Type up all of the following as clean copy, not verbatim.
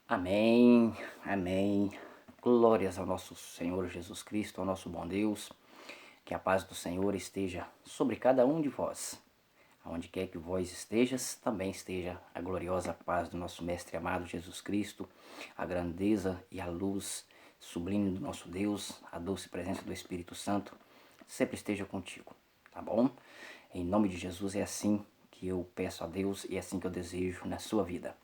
Amém, amém. Glórias ao nosso Senhor Jesus Cristo, ao nosso bom Deus. Que a paz do Senhor esteja sobre cada um de vós. Aonde quer que vós estejas, também esteja a gloriosa paz do nosso Mestre amado Jesus Cristo, a grandeza e a luz sublime do nosso Deus, a doce presença do Espírito Santo, sempre esteja contigo, tá bom? Em nome de Jesus é assim que eu peço a Deus e é assim que eu desejo na sua vida.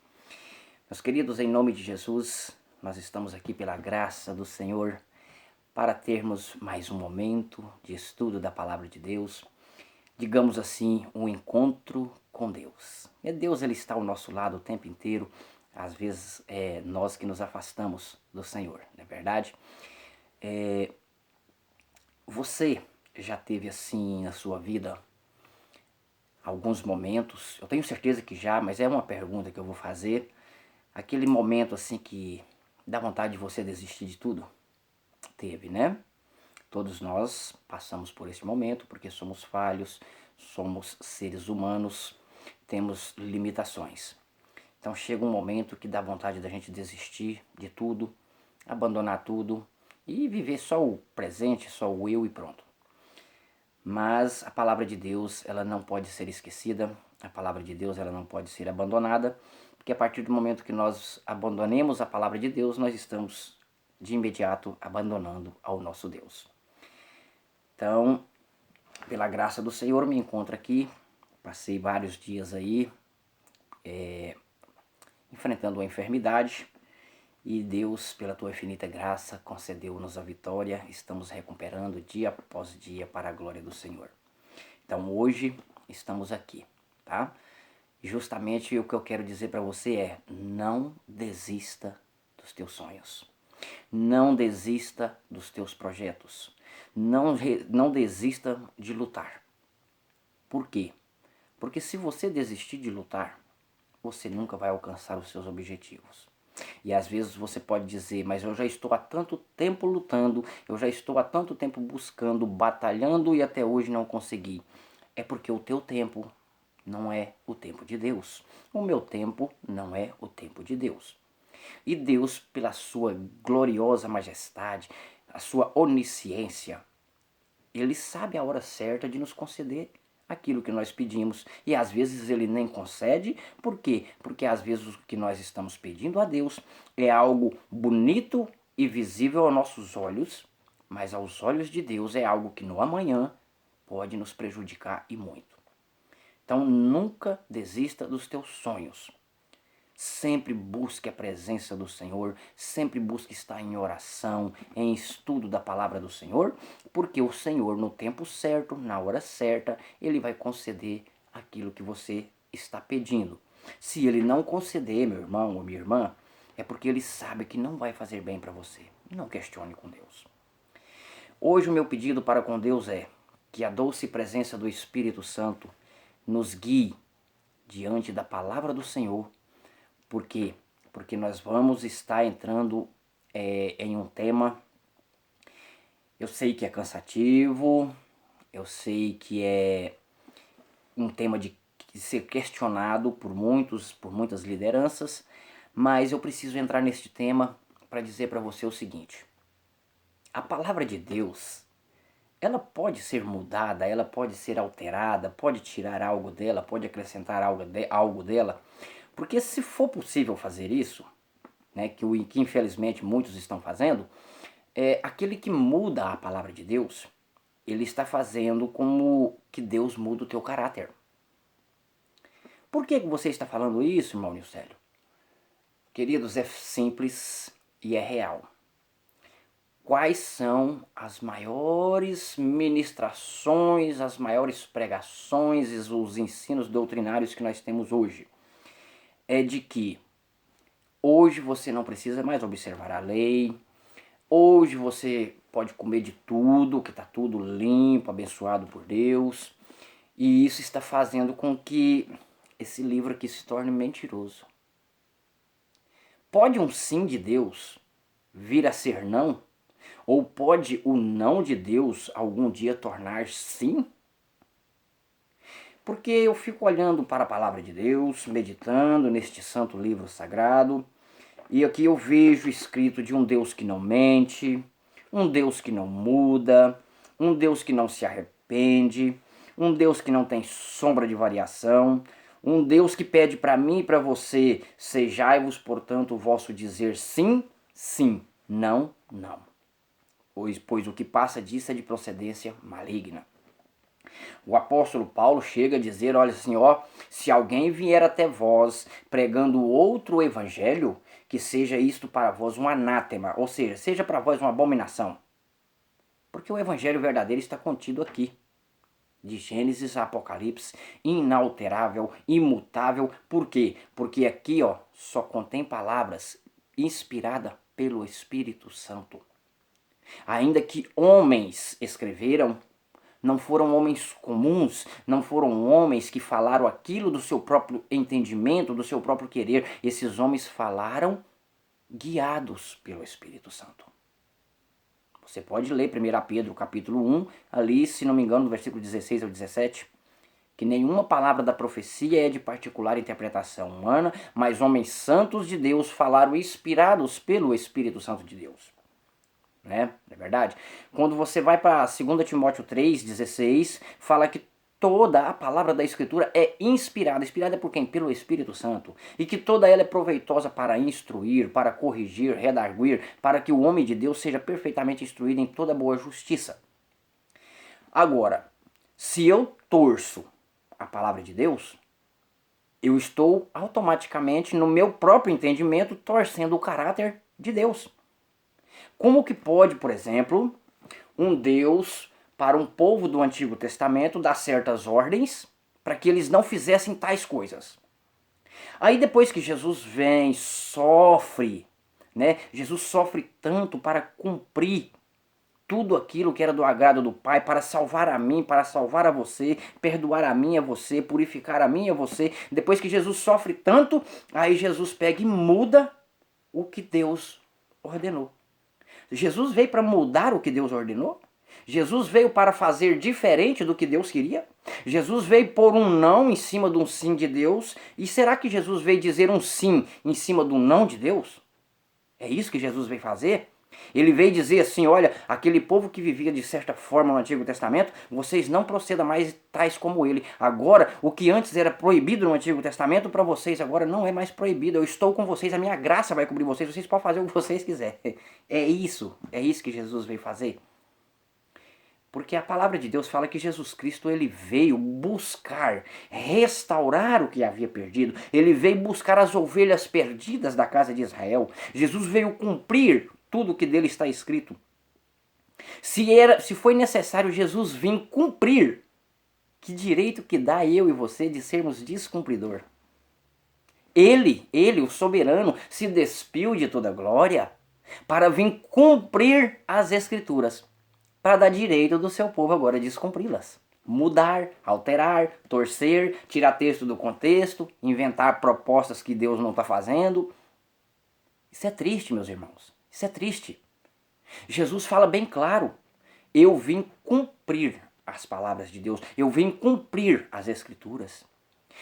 Meus queridos, em nome de Jesus, nós estamos aqui pela graça do Senhor para termos mais um momento de estudo da Palavra de Deus, digamos assim, um encontro com Deus. E Deus, ele está ao nosso lado o tempo inteiro, às vezes é nós que nos afastamos do Senhor, não é verdade? Você já teve assim na sua vida alguns momentos, eu tenho certeza que já, mas é uma pergunta que eu vou fazer, aquele momento assim que dá vontade de você desistir de tudo? Teve, né? Todos nós passamos por esse momento porque somos falhos, somos seres humanos, temos limitações. Então chega um momento que dá vontade da gente desistir de tudo, abandonar tudo e viver só o presente, só o eu e pronto. Mas a palavra de Deus, ela não pode ser esquecida, a palavra de Deus, ela não pode ser abandonada, porque a partir do momento que nós abandonemos a palavra de Deus, nós estamos de imediato abandonando ao nosso Deus. Então, pela graça do Senhor, me encontro aqui, passei vários dias aí enfrentando a enfermidade, e Deus, pela tua infinita graça, concedeu-nos a vitória. Estamos recuperando dia após dia para a glória do Senhor. Então hoje estamos aqui, tá? E justamente o que eu quero dizer para você é: não desista dos teus sonhos. Não desista dos teus projetos. Não desista de lutar. Por quê? Porque se você desistir de lutar, você nunca vai alcançar os seus objetivos. E às vezes você pode dizer, mas eu já estou há tanto tempo lutando, eu já estou há tanto tempo buscando, batalhando e até hoje não consegui. É porque o teu tempo não é o tempo de Deus. O meu tempo não é o tempo de Deus. E Deus, pela sua gloriosa majestade, a sua onisciência, ele sabe a hora certa de nos conceder aquilo que nós pedimos. E às vezes ele nem concede. Por quê? Porque às vezes o que nós estamos pedindo a Deus é algo bonito e visível aos nossos olhos, mas aos olhos de Deus é algo que no amanhã pode nos prejudicar e muito. Então nunca desista dos teus sonhos. Sempre busque a presença do Senhor, sempre busque estar em oração, em estudo da palavra do Senhor, porque o Senhor, no tempo certo, na hora certa, Ele vai conceder aquilo que você está pedindo. Se Ele não conceder, meu irmão ou minha irmã, é porque Ele sabe que não vai fazer bem para você. Não questione com Deus. Hoje o meu pedido para com Deus é que a doce presença do Espírito Santo nos guie diante da palavra do Senhor. Por quê? Porque nós vamos estar entrando em um tema, eu sei que é cansativo, eu sei que é um tema de ser questionado por muitas lideranças, mas eu preciso entrar neste tema para dizer para você o seguinte: a palavra de Deus, ela pode ser mudada, ela pode ser alterada, pode tirar algo dela, pode acrescentar algo dela, porque se for possível fazer isso, né, que infelizmente muitos estão fazendo, aquele que muda a palavra de Deus, ele está fazendo como que Deus muda o teu caráter. Por que você está falando isso, irmão Nilcélio? Queridos, é simples e é real. Quais são as maiores ministrações, as maiores pregações e os ensinos doutrinários que nós temos hoje? É de que hoje você não precisa mais observar a lei, hoje você pode comer de tudo, que está tudo limpo, abençoado por Deus. E isso está fazendo com que esse livro aqui se torne mentiroso. Pode um sim de Deus vir a ser não? Ou pode o não de Deus algum dia tornar sim? Porque eu fico olhando para a palavra de Deus, meditando neste santo livro sagrado, E aqui eu vejo escrito de um Deus que não mente, um Deus que não muda, um Deus que não se arrepende, um Deus que não tem sombra de variação, um Deus que pede para mim e para você: sejai-vos, portanto, o vosso dizer sim, sim, não, não. Pois o que passa disso é de procedência maligna. O apóstolo Paulo chega a dizer, olha assim, ó, se alguém vier até vós pregando outro evangelho, que seja isto para vós um anátema, ou seja para vós uma abominação. Porque o evangelho verdadeiro está contido aqui. De Gênesis a Apocalipse, inalterável, imutável. Por quê? Porque aqui, ó, só contém palavras inspiradas pelo Espírito Santo. Ainda que homens escreveram, não foram homens comuns, não foram homens que falaram aquilo do seu próprio entendimento, do seu próprio querer. Esses homens falaram guiados pelo Espírito Santo. Você pode ler 1 Pedro capítulo 1, ali, se não me engano, do versículo 16 ao 17, que nenhuma palavra da profecia é de particular interpretação humana, mas homens santos de Deus falaram inspirados pelo Espírito Santo de Deus. Né? É verdade? Quando você vai para 2 Timóteo 3,16, fala que toda a palavra da Escritura é inspirada. Inspirada por quem? Pelo Espírito Santo. E que toda ela é proveitosa para instruir, para corrigir, redarguir, para que o homem de Deus seja perfeitamente instruído em toda boa justiça. Agora, se eu torço a palavra de Deus, eu estou automaticamente, no meu próprio entendimento, torcendo o caráter de Deus. Como que pode, por exemplo, um Deus para um povo do Antigo Testamento dar certas ordens para que eles não fizessem tais coisas? Aí depois que Jesus vem, sofre, né? Jesus sofre tanto para cumprir tudo aquilo que era do agrado do Pai, para salvar a mim, para salvar a você, perdoar a mim e a você, purificar a mim e a você. Depois que Jesus sofre tanto, aí Jesus pega e muda o que Deus ordenou. Jesus veio para mudar o que Deus ordenou? Jesus veio para fazer diferente do que Deus queria? Jesus veio pôr um não em cima de um sim de Deus? E será que Jesus veio dizer um sim em cima do não de Deus? É isso que Jesus veio fazer? Ele veio dizer assim, olha, aquele povo que vivia de certa forma no Antigo Testamento, vocês não procedam mais tais como ele. Agora, o que antes era proibido no Antigo Testamento, para vocês agora não é mais proibido. Eu estou com vocês, a minha graça vai cobrir vocês, vocês podem fazer o que vocês quiserem. É isso que Jesus veio fazer. Porque a palavra de Deus fala que Jesus Cristo ele veio buscar, restaurar o que havia perdido. Ele veio buscar as ovelhas perdidas da casa de Israel. Jesus veio cumprir tudo o que dele está escrito. Se foi necessário Jesus vir cumprir, que direito que dá eu e você de sermos descumpridor? Ele, o soberano, se despiu de toda glória para vir cumprir as escrituras, para dar direito do seu povo agora descumpri-las. Mudar, alterar, torcer, tirar texto do contexto, inventar propostas que Deus não está fazendo. Isso é triste, meus irmãos. Isso é triste. Jesus fala bem claro. Eu vim cumprir as palavras de Deus. Eu vim cumprir as escrituras.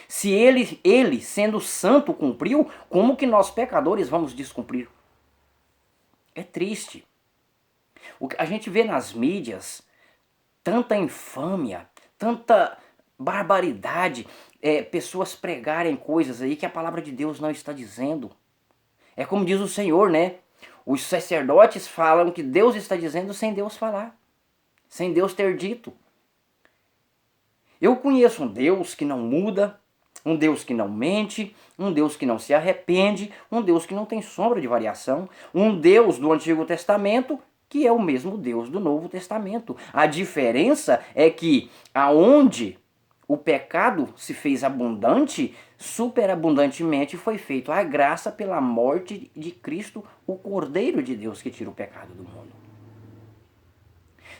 Se ele sendo santo, cumpriu, como que nós pecadores vamos descumprir? É triste. A gente vê nas mídias tanta infâmia, tanta barbaridade, pessoas pregarem coisas aí que a palavra de Deus não está dizendo. É como diz o Senhor, né? Os sacerdotes falam que Deus está dizendo sem Deus falar, sem Deus ter dito. Eu conheço um Deus que não muda, um Deus que não mente, um Deus que não se arrepende, um Deus que não tem sombra de variação, um Deus do Antigo Testamento que é o mesmo Deus do Novo Testamento. A diferença é que aonde o pecado se fez abundante, superabundantemente foi feito a graça pela morte de Cristo, o Cordeiro de Deus que tira o pecado do mundo.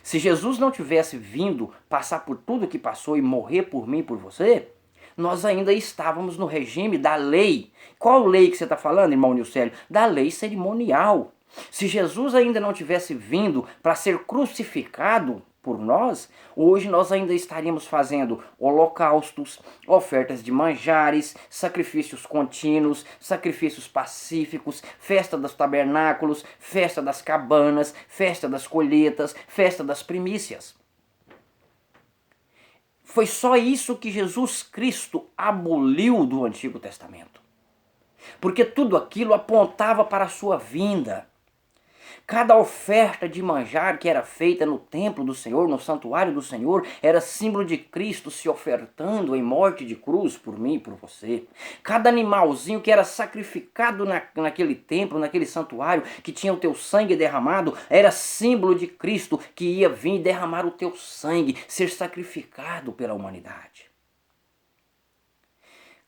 Se Jesus não tivesse vindo passar por tudo que passou e morrer por mim e por você, nós ainda estávamos no regime da lei. Qual lei que você está falando, irmão Nilcélio? Da lei cerimonial. Se Jesus ainda não tivesse vindo para ser crucificado, por nós, hoje nós ainda estaríamos fazendo holocaustos, ofertas de manjares, sacrifícios contínuos, sacrifícios pacíficos, festa dos tabernáculos, festa das cabanas, festa das colheitas, festa das primícias. Foi só isso que Jesus Cristo aboliu do Antigo Testamento. Porque tudo aquilo apontava para a sua vinda. Cada oferta de manjar que era feita no templo do Senhor, no santuário do Senhor, era símbolo de Cristo se ofertando em morte de cruz por mim e por você. Cada animalzinho que era sacrificado naquele templo, naquele santuário, que tinha o teu sangue derramado, era símbolo de Cristo que ia vir derramar o teu sangue, ser sacrificado pela humanidade.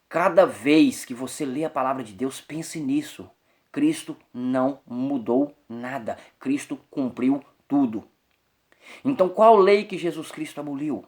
Cada vez que você lê a palavra de Deus, pense nisso. Cristo não mudou nada. Cristo cumpriu tudo. Então qual lei que Jesus Cristo aboliu?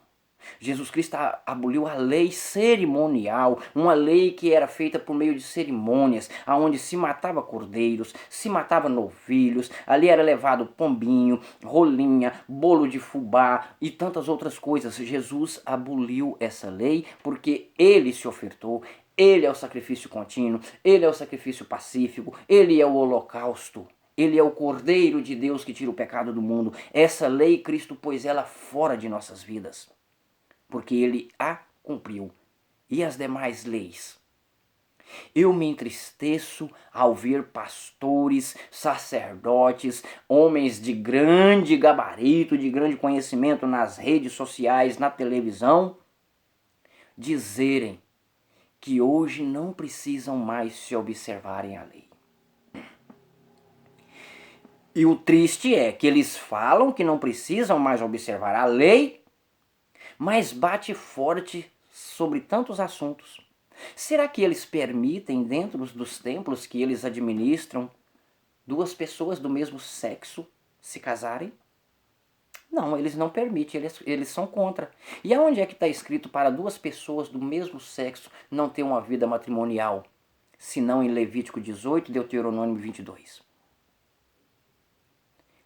Jesus Cristo aboliu a lei cerimonial, uma lei que era feita por meio de cerimônias, aonde se matava cordeiros, se matava novilhos, ali era levado pombinho, rolinha, bolo de fubá e tantas outras coisas. Jesus aboliu essa lei porque ele se ofertou. Ele é o sacrifício contínuo, ele é o sacrifício pacífico, ele é o holocausto. Ele é o Cordeiro de Deus que tira o pecado do mundo. Essa lei Cristo pôs ela fora de nossas vidas, porque ele a cumpriu. E as demais leis? Eu me entristeço ao ver pastores, sacerdotes, homens de grande gabarito, de grande conhecimento nas redes sociais, na televisão, dizerem que hoje não precisam mais se observarem a lei. E o triste é que eles falam que não precisam mais observar a lei, mas bate forte sobre tantos assuntos. Será que eles permitem, dentro dos templos que eles administram, duas pessoas do mesmo sexo se casarem? Não, eles não permitem, eles são contra. E aonde é que está escrito para duas pessoas do mesmo sexo não ter uma vida matrimonial? Senão em Levítico 18, Deuteronômio 22.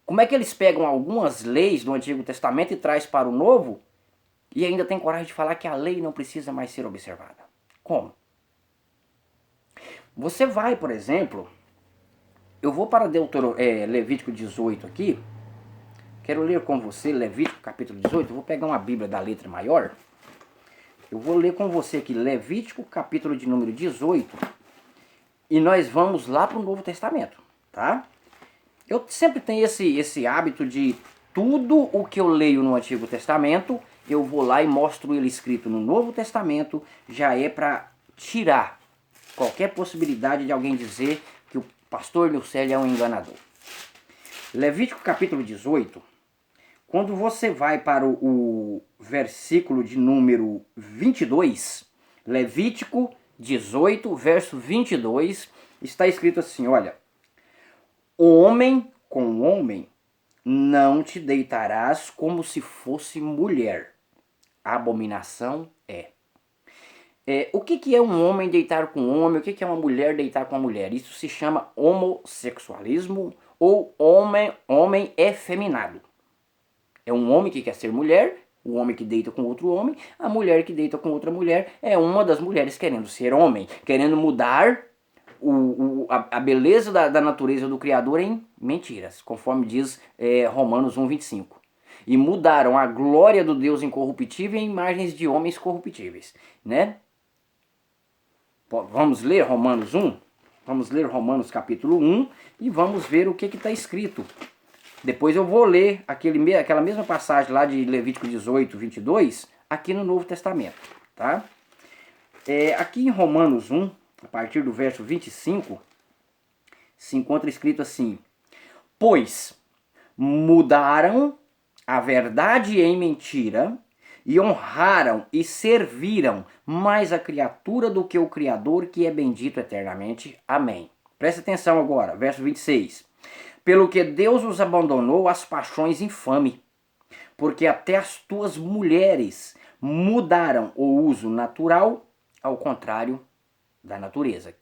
Como é que eles pegam algumas leis do Antigo Testamento e traz para o Novo e ainda tem coragem de falar que a lei não precisa mais ser observada? Como? Você vai, por exemplo, eu vou para Levítico 18 aqui. Quero ler com você Levítico capítulo 18. Eu vou pegar uma Bíblia da letra maior. Eu vou ler com você aqui Levítico capítulo de número 18. E nós vamos lá para o Novo Testamento, tá? Eu sempre tenho esse hábito de tudo o que eu leio no Antigo Testamento, eu vou lá e mostro ele escrito no Novo Testamento, já é para tirar qualquer possibilidade de alguém dizer que o pastor Nilcélio é um enganador. Levítico capítulo 18, quando você vai para o versículo de número 22, Levítico 18, verso 22, está escrito assim, olha: homem com homem não te deitarás como se fosse mulher. Abominação é. O que é um homem deitar com um homem? O que é uma mulher deitar com uma mulher? Isso se chama homossexualismo ou homem efeminado. É um homem que quer ser mulher, o homem que deita com outro homem, a mulher que deita com outra mulher é uma das mulheres querendo ser homem, querendo mudar a beleza da natureza do Criador em mentiras, conforme diz Romanos 1,25. E mudaram a glória do Deus incorruptível em imagens de homens corruptíveis, né? Vamos ler Romanos 1? Vamos ler Romanos capítulo 1 e vamos ver o que está escrito. Depois eu vou ler aquela mesma passagem lá de Levítico 18, 22, aqui no Novo Testamento, tá? Aqui em Romanos 1, a partir do verso 25, se encontra escrito assim: pois mudaram a verdade em mentira e honraram e serviram mais a criatura do que o Criador, que é bendito eternamente. Amém. Presta atenção agora, verso 26. Pelo que Deus os abandonou às paixões infames, porque até as tuas mulheres mudaram o uso natural ao contrário da natureza.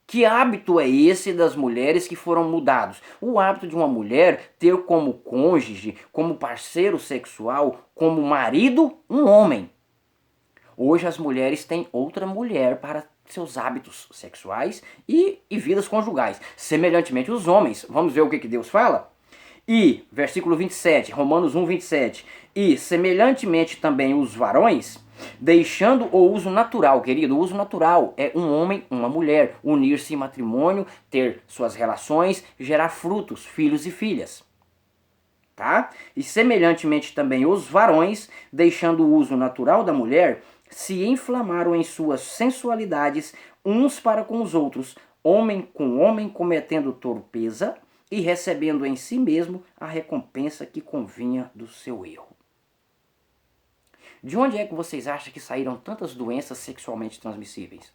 Que hábito é esse das mulheres que foram mudados? O hábito de uma mulher ter como cônjuge, como parceiro sexual, como marido, um homem. Hoje as mulheres têm outra mulher para seus hábitos sexuais e vidas conjugais. Semelhantemente os homens. Vamos ver o que Deus fala? E, versículo 27, Romanos 1, 27. E, semelhantemente também os varões, deixando o uso natural, querido, o uso natural é um homem, uma mulher, unir-se em matrimônio, ter suas relações, gerar frutos, filhos e filhas. Tá? E semelhantemente também os varões, deixando o uso natural da mulher, se inflamaram em suas sensualidades uns para com os outros, homem com homem cometendo torpeza e recebendo em si mesmo a recompensa que convinha do seu erro. De onde é que vocês acham que saíram tantas doenças sexualmente transmissíveis?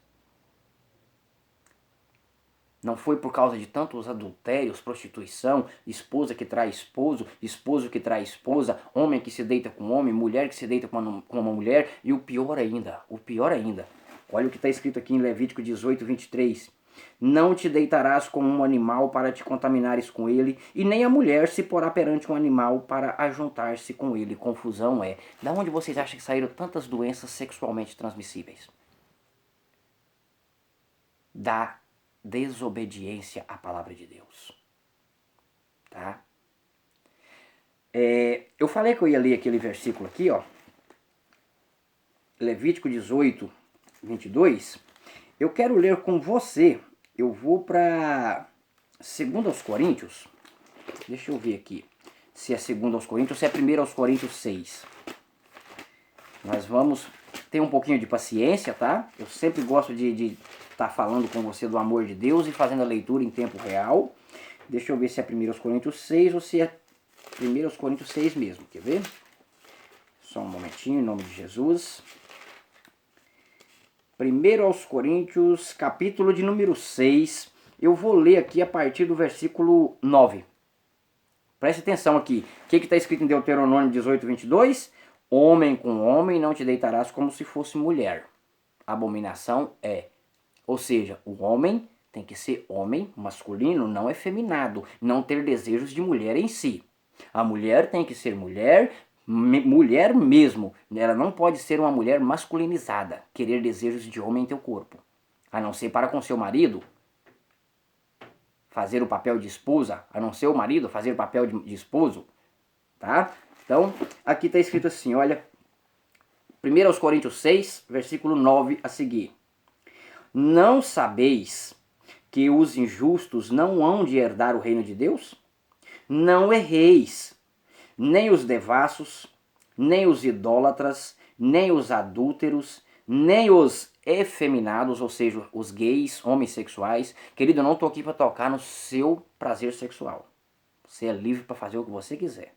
Não foi por causa de tantos adultérios, prostituição, esposa que trai esposo, esposo que trai esposa, homem que se deita com homem, mulher que se deita com uma mulher, e o pior ainda, olha o que está escrito aqui em Levítico 18, 23. Não te deitarás com um animal para te contaminares com ele, e nem a mulher se porá perante um animal para ajuntar-se com ele. Confusão é. Da onde vocês acham que saíram tantas doenças sexualmente transmissíveis? Da desobediência à palavra de Deus. Tá? Eu falei que eu ia ler aquele versículo aqui, ó. Levítico 18, 22. Eu quero ler com você. Eu vou para 2 Coríntios. Deixa eu ver aqui. Se é 2 Coríntios ou se é 1 Coríntios 6. Nós vamos ter um pouquinho de paciência, tá? Eu sempre gosto de estar falando com você do amor de Deus e fazendo a leitura em tempo real. Deixa eu ver se é 1 Coríntios 6 ou se é 1 Coríntios 6 mesmo. Quer ver? Só um momentinho, em nome de Jesus. 1 Coríntios, capítulo de número 6. Eu vou ler aqui a partir do versículo 9. Preste atenção aqui. O que está escrito em Deuteronômio 18, 22? Homem com homem não te deitarás como se fosse mulher. Abominação é. Ou seja, o homem tem que ser homem, masculino, não efeminado. Não ter desejos de mulher em si. A mulher tem que ser mulher, mulher mesmo. Ela não pode ser uma mulher masculinizada, querer desejos de homem em teu corpo. A não ser para com seu marido, fazer o papel de esposa, a não ser o marido fazer o papel de esposo, tá? Então, aqui está escrito assim, olha, 1 Coríntios 6, versículo 9 a seguir. Não sabeis que os injustos não hão de herdar o reino de Deus? Não erreis, nem os devassos, nem os idólatras, nem os adúlteros, nem os efeminados, ou seja, os gays, homens sexuais. Querido, eu não estou aqui para tocar no seu prazer sexual. Você é livre para fazer o que você quiser.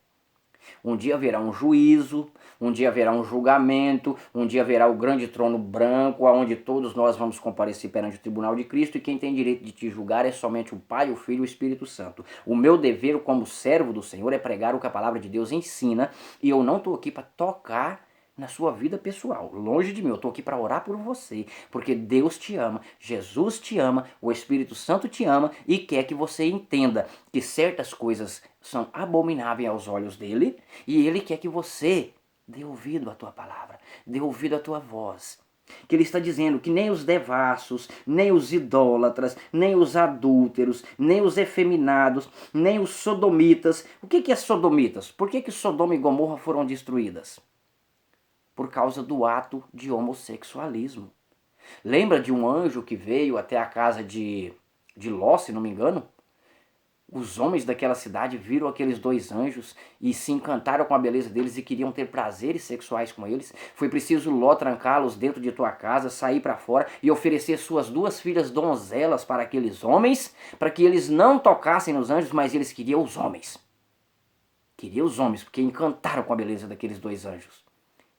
Um dia haverá um juízo, um dia haverá um julgamento, um dia haverá o grande trono branco, onde todos nós vamos comparecer perante o tribunal de Cristo, e quem tem direito de te julgar é somente o Pai, o Filho e o Espírito Santo. O meu dever como servo do Senhor é pregar o que a palavra de Deus ensina, e eu não estou aqui para tocar na sua vida pessoal, longe de mim. Eu estou aqui para orar por você, porque Deus te ama, Jesus te ama, o Espírito Santo te ama e quer que você entenda que certas coisas são abomináveis aos olhos dele, e ele quer que você dê ouvido à tua palavra, dê ouvido à tua voz. Que ele está dizendo que nem os devassos, nem os idólatras, nem os adúlteros, nem os efeminados, nem os sodomitas. O que é sodomitas? Por que Sodoma e Gomorra foram destruídas? Por causa do ato de homossexualismo. Lembra de um anjo que veio até a casa de Ló, se não me engano? Os homens daquela cidade viram aqueles dois anjos e se encantaram com a beleza deles e queriam ter prazeres sexuais com eles. Foi preciso Ló trancá-los dentro de tua casa, sair para fora e oferecer suas duas filhas donzelas para aqueles homens, para que eles não tocassem nos anjos, mas eles queriam os homens. Queriam os homens, porque encantaram com a beleza daqueles dois anjos.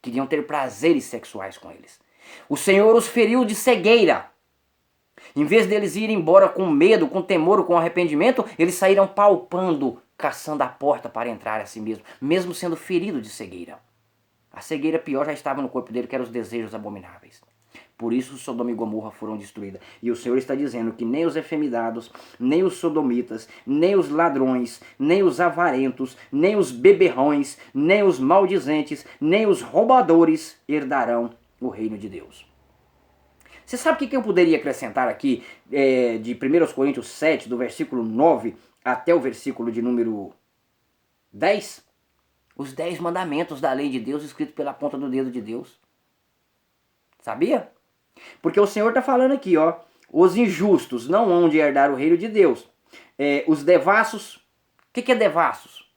Queriam ter prazeres sexuais com eles. O Senhor os feriu de cegueira. Em vez deles irem embora com medo, com temor, com arrependimento, eles saíram palpando, caçando a porta para entrar a si mesmo, mesmo sendo ferido de cegueira. A cegueira pior já estava no corpo dele, que eram os desejos abomináveis. Por isso Sodoma e Gomorra foram destruídas. E o Senhor está dizendo que nem os efeminados, nem os sodomitas, nem os ladrões, nem os avarentos, nem os beberrões, nem os maldizentes, nem os roubadores herdarão o reino de Deus. Você sabe o que eu poderia acrescentar aqui de 1 Coríntios 7, do versículo 9 até o versículo de número 10? Os 10 mandamentos da lei de Deus escritos pela ponta do dedo de Deus. Sabia? Porque o Senhor está falando aqui, ó, os injustos não hão de herdar o reino de Deus. Os devassos, o que é devassos?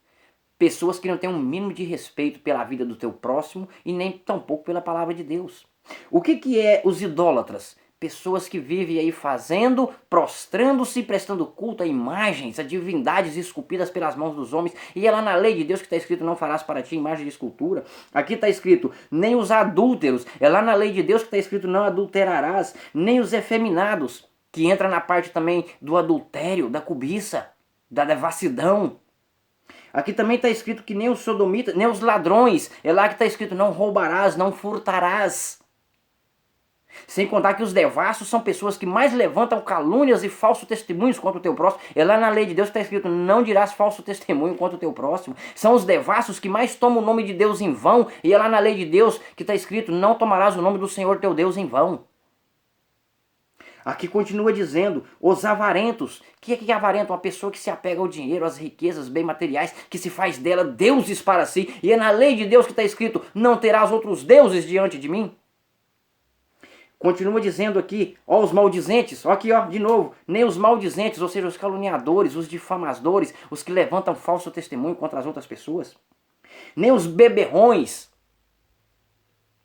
Pessoas que não têm um mínimo de respeito pela vida do teu próximo e nem tampouco pela palavra de Deus. O que é os idólatras? Pessoas que vivem aí fazendo, prostrando-se, prestando culto a imagens, a divindades esculpidas pelas mãos dos homens. E é lá na lei de Deus que está escrito, não farás para ti imagem de escultura. Aqui está escrito, nem os adúlteros. É lá na lei de Deus que está escrito, não adulterarás. Nem os efeminados, que entra na parte também do adultério, da cobiça, da devassidão. Aqui também está escrito que nem os sodomitas, nem os ladrões. É lá que está escrito, não roubarás, não furtarás. Sem contar que os devassos são pessoas que mais levantam calúnias e falsos testemunhos contra o teu próximo. É lá na lei de Deus que está escrito, não dirás falso testemunho contra o teu próximo. São os devassos que mais tomam o nome de Deus em vão. E é lá na lei de Deus que está escrito, não tomarás o nome do Senhor teu Deus em vão. Aqui continua dizendo, os avarentos. O que é avarento? Uma pessoa que se apega ao dinheiro, às riquezas, bem materiais, que se faz dela deuses para si. E é na lei de Deus que está escrito, não terás outros deuses diante de mim. Continua dizendo aqui, ó, os maldizentes, ó aqui, ó, de novo, nem os maldizentes, ou seja, os caluniadores, os difamadores, os que levantam falso testemunho contra as outras pessoas. Nem os beberrões.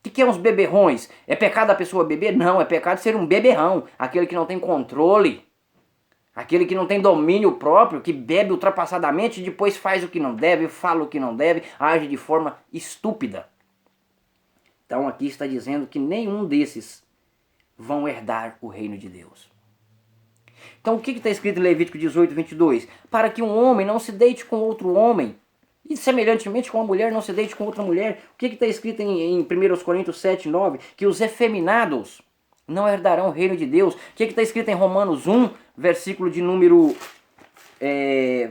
O que é uns beberrões? É pecado a pessoa beber? Não, é pecado ser um beberrão, aquele que não tem controle, aquele que não tem domínio próprio, que bebe ultrapassadamente e depois faz o que não deve, fala o que não deve, age de forma estúpida. Então aqui está dizendo que nenhum desses vão herdar o reino de Deus. Então o que está escrito em Levítico 18, 22? Para que um homem não se deite com outro homem, e semelhantemente com uma mulher não se deite com outra mulher. O que está escrito em 1 Coríntios 7, 9? Que os efeminados não herdarão o reino de Deus. O que está escrito em Romanos 1, versículo de número...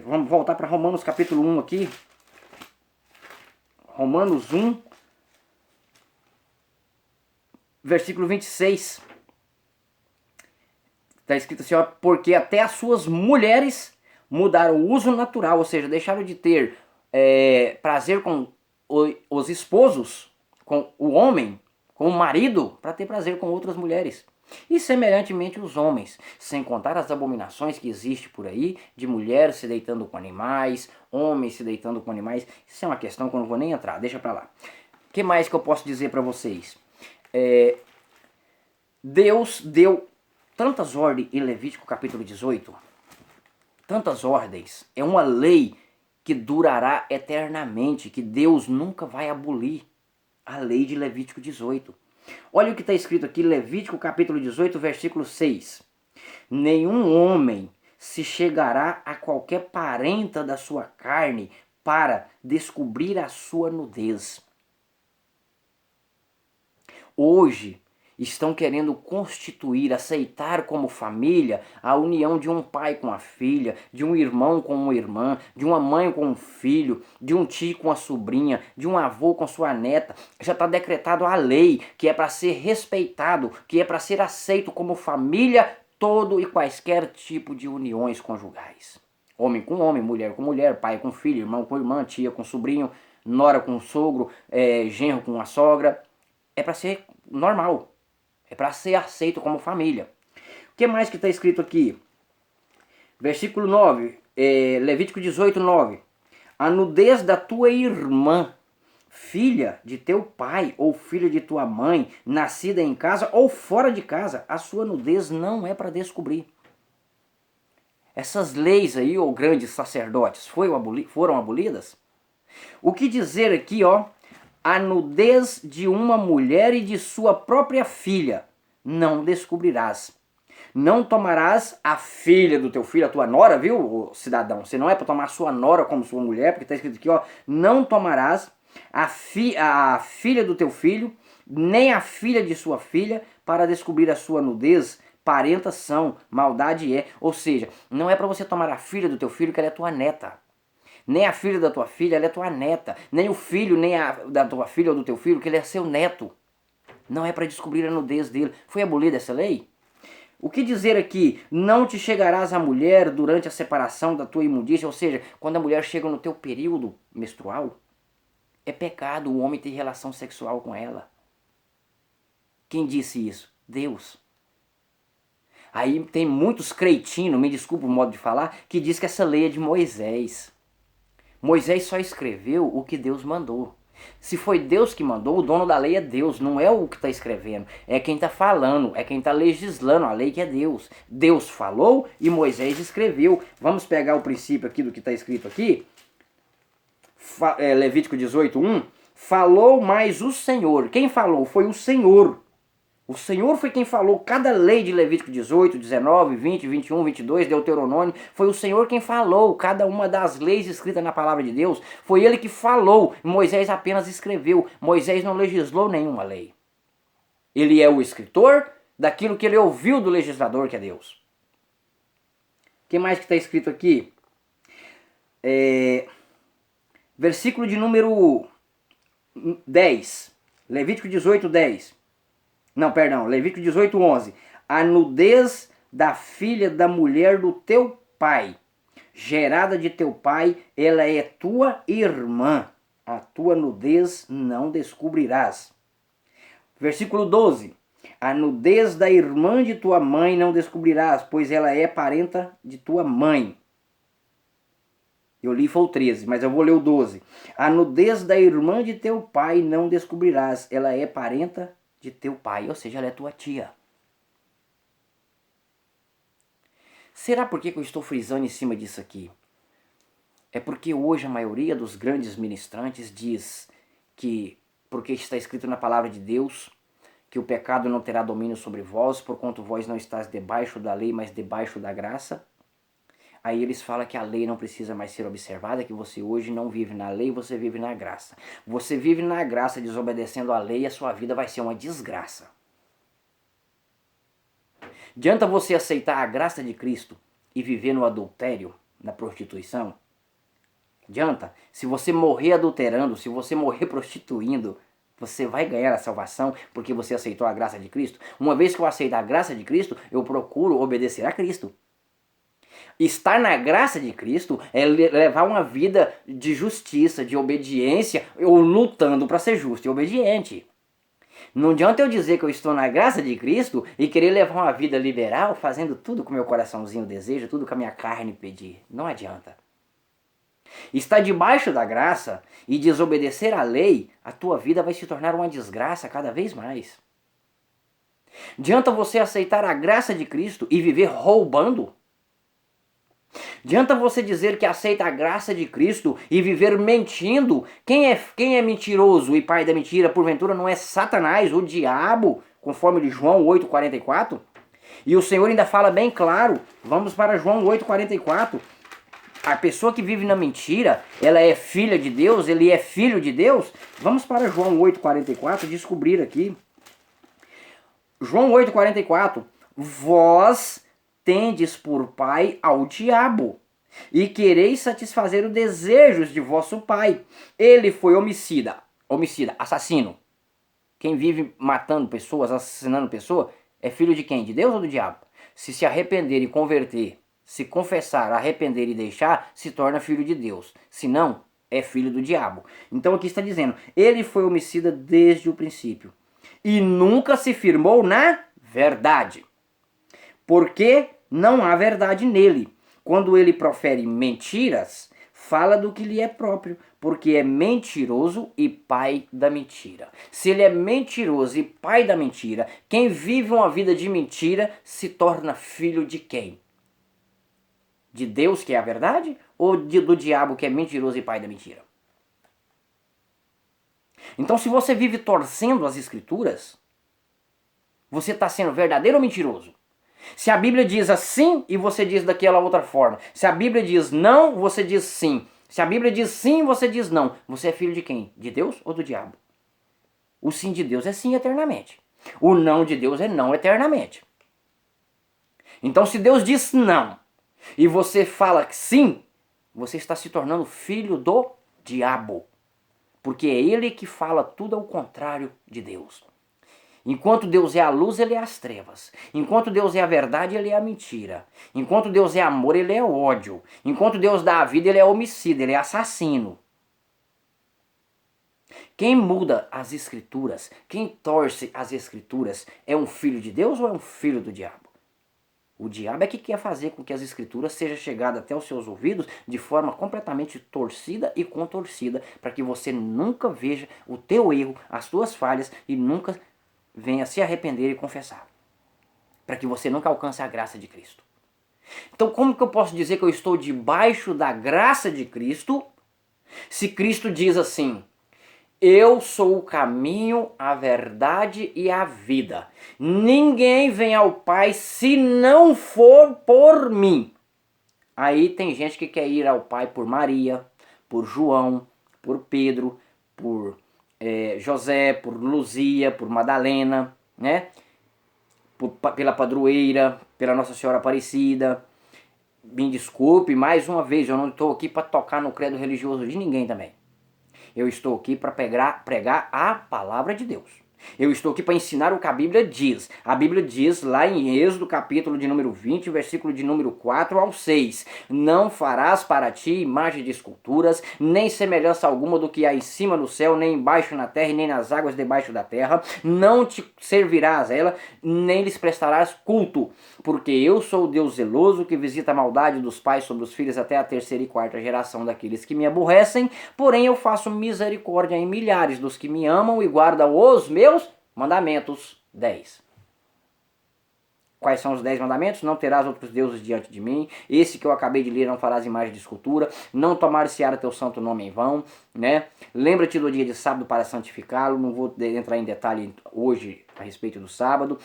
vamos voltar para Romanos capítulo 1 aqui. Romanos 1, versículo 26. Está escrito assim, ó, porque até as suas mulheres mudaram o uso natural, ou seja, deixaram de ter prazer com os esposos, com o homem, com o marido, para ter prazer com outras mulheres. E semelhantemente os homens, sem contar as abominações que existem por aí, de mulheres se deitando com animais, homens se deitando com animais. Isso é uma questão que eu não vou nem entrar, deixa pra lá. O que mais que eu posso dizer para vocês? Deus deu tantas ordens em Levítico capítulo 18, tantas ordens, é uma lei que durará eternamente, que Deus nunca vai abolir, a lei de Levítico 18. Olha o que está escrito aqui, Levítico capítulo 18, versículo 6. Nenhum homem se chegará a qualquer parenta da sua carne para descobrir a sua nudez. Hoje, estão querendo constituir, aceitar como família a união de um pai com a filha, de um irmão com uma irmã, de uma mãe com um filho, de um tio com a sobrinha, de um avô com sua neta. Já está decretado a lei que é para ser respeitado, que é para ser aceito como família todo e quaisquer tipo de uniões conjugais. Homem com homem, mulher com mulher, pai com filho, irmão com irmã, tia com sobrinho, nora com sogro, genro com a sogra. É para ser normal. É para ser aceito como família. O que mais que está escrito aqui? Versículo 9, Levítico 18, 9. A nudez da tua irmã, filha de teu pai ou filha de tua mãe, nascida em casa ou fora de casa, a sua nudez não é para descobrir. Essas leis aí, ou grandes sacerdotes, foram abolidas? O que dizer aqui, ó? A nudez de uma mulher e de sua própria filha não descobrirás. Não tomarás a filha do teu filho, a tua nora, viu, cidadão? Você não é para tomar a sua nora como sua mulher, porque está escrito aqui, ó, não tomarás a filha do teu filho, nem a filha de sua filha, para descobrir a sua nudez. Parentas são, maldade é. Ou seja, não é para você tomar a filha do teu filho, que ela é tua neta. Nem a filha da tua filha, ela é tua neta. Nem o filho, nem da tua filha ou do teu filho, que ele é seu neto. Não é para descobrir a nudez dele. Foi abolida essa lei? O que dizer aqui? Não te chegarás à mulher durante a separação da tua imundícia. Ou seja, quando a mulher chega no teu período menstrual, é pecado o homem ter relação sexual com ela. Quem disse isso? Deus. Aí tem muitos cretinos, me desculpa o modo de falar, que diz que essa lei é de Moisés. Moisés só escreveu o que Deus mandou. Se foi Deus que mandou, o dono da lei é Deus, não é o que está escrevendo. É quem está falando, é quem está legislando a lei, que é Deus. Deus falou e Moisés escreveu. Vamos pegar o princípio aqui do que está escrito aqui. Levítico 18:1. Falou mais o Senhor. Quem falou? Foi o Senhor. O Senhor foi quem falou cada lei de Levítico 18, 19, 20, 21, 22, Deuteronômio. Foi o Senhor quem falou cada uma das leis escritas na palavra de Deus. Foi ele que falou. Moisés apenas escreveu. Moisés não legislou nenhuma lei. Ele é o escritor daquilo que ele ouviu do legislador, que é Deus. O que mais que está escrito aqui? Versículo de número 10. Levítico 18, 10. Não, perdão, Levítico 18:11. A nudez da filha da mulher do teu pai, gerada de teu pai, ela é tua irmã. A tua nudez não descobrirás. Versículo 12. A nudez da irmã de tua mãe não descobrirás, pois ela é parenta de tua mãe. Eu li foi o 13, mas eu vou ler o 12. A nudez da irmã de teu pai não descobrirás, ela é parenta de teu pai, ou seja, ela é tua tia. Será por que eu estou frisando em cima disso aqui? É porque hoje a maioria dos grandes ministrantes diz que, porque está escrito na palavra de Deus, que o pecado não terá domínio sobre vós, porquanto vós não estáis debaixo da lei, mas debaixo da graça. Aí eles falam que a lei não precisa mais ser observada, que você hoje não vive na lei, você vive na graça. Você vive na graça desobedecendo a lei e a sua vida vai ser uma desgraça. Adianta você aceitar a graça de Cristo e viver no adultério, na prostituição? Adianta? Se você morrer adulterando, se você morrer prostituindo, você vai ganhar a salvação porque você aceitou a graça de Cristo? Uma vez que eu aceito a graça de Cristo, eu procuro obedecer a Cristo. Estar na graça de Cristo é levar uma vida de justiça, de obediência, ou lutando para ser justo e obediente. Não adianta eu dizer que eu estou na graça de Cristo e querer levar uma vida liberal, fazendo tudo que o meu coraçãozinho deseja, tudo que a minha carne pedir. Não adianta. Estar debaixo da graça e desobedecer à lei, a tua vida vai se tornar uma desgraça cada vez mais. Adianta você aceitar a graça de Cristo e viver roubando? Adianta você dizer que aceita a graça de Cristo e viver mentindo? Quem é mentiroso e pai da mentira, porventura não é Satanás, o diabo, conforme de João 8,44? E o Senhor ainda fala bem claro, vamos para João 8,44. A pessoa que vive na mentira, ela é filha de Deus, ele é filho de Deus? Vamos para João 8,44 descobrir aqui. João 8,44. Vós tendes por pai ao diabo, e quereis satisfazer os desejos de vosso pai. Ele foi homicida, assassino. Quem vive matando pessoas, assassinando pessoas, é filho de quem? De Deus ou do diabo? Se arrepender e converter, se confessar, arrepender e deixar, se torna filho de Deus. Se não, é filho do diabo. Então aqui está dizendo, ele foi homicida desde o princípio, e nunca se firmou na verdade, porque não há verdade nele. Quando ele profere mentiras, fala do que lhe é próprio, porque é mentiroso e pai da mentira. Se ele é mentiroso e pai da mentira, quem vive uma vida de mentira se torna filho de quem? De Deus, que é a verdade, ou do diabo, que é mentiroso e pai da mentira? Então, se você vive torcendo as escrituras, você está sendo verdadeiro ou mentiroso? Se a Bíblia diz assim e você diz daquela outra forma. Se a Bíblia diz não, você diz sim. Se a Bíblia diz sim, você diz não. Você é filho de quem? De Deus ou do diabo? O sim de Deus é sim eternamente. O não de Deus é não eternamente. Então, se Deus diz não e você fala que sim, você está se tornando filho do diabo. Porque é ele que fala tudo ao contrário de Deus. Enquanto Deus é a luz, ele é as trevas. Enquanto Deus é a verdade, ele é a mentira. Enquanto Deus é amor, ele é ódio. Enquanto Deus dá a vida, ele é homicida, ele é assassino. Quem muda as escrituras, quem torce as escrituras, é um filho de Deus ou é um filho do diabo? O diabo é que quer fazer com que as escrituras sejam chegadas até os seus ouvidos de forma completamente torcida e contorcida, para que você nunca veja o teu erro, as tuas falhas e nunca venha se arrepender e confessar. Para que você nunca alcance a graça de Cristo. Então, como que eu posso dizer que eu estou debaixo da graça de Cristo, se Cristo diz assim: eu sou o caminho, a verdade e a vida. Ninguém vem ao Pai se não for por mim. Aí tem gente que quer ir ao Pai por Maria, por João, por Pedro, por José, por Luzia, por Madalena, né? Pela padroeira, pela Nossa Senhora Aparecida. Me desculpe, mais uma vez, eu não estou aqui para tocar no credo religioso de ninguém também. Eu estou aqui para pregar a palavra de Deus. Eu estou aqui para ensinar o que a Bíblia diz. A Bíblia diz lá em Êxodo, capítulo de número 20, versículo de número 4 ao 6. Não farás para ti imagem de esculturas, nem semelhança alguma do que há em cima no céu, nem embaixo na terra, nem nas águas debaixo da terra. Não te servirás ela, nem lhes prestarás culto. Porque eu sou o Deus zeloso, que visita a maldade dos pais sobre os filhos até a terceira e quarta geração daqueles que me aborrecem. Porém eu faço misericórdia em milhares dos que me amam e guardam os meus mandamentos. 10. Quais são os 10 mandamentos? Não terás outros deuses diante de mim. Esse que eu acabei de ler, não farás imagem de escultura. Não tomar-se-á teu santo nome em vão, né? Lembra-te do dia de sábado para santificá-lo. Não vou entrar em detalhe hoje a respeito do sábado.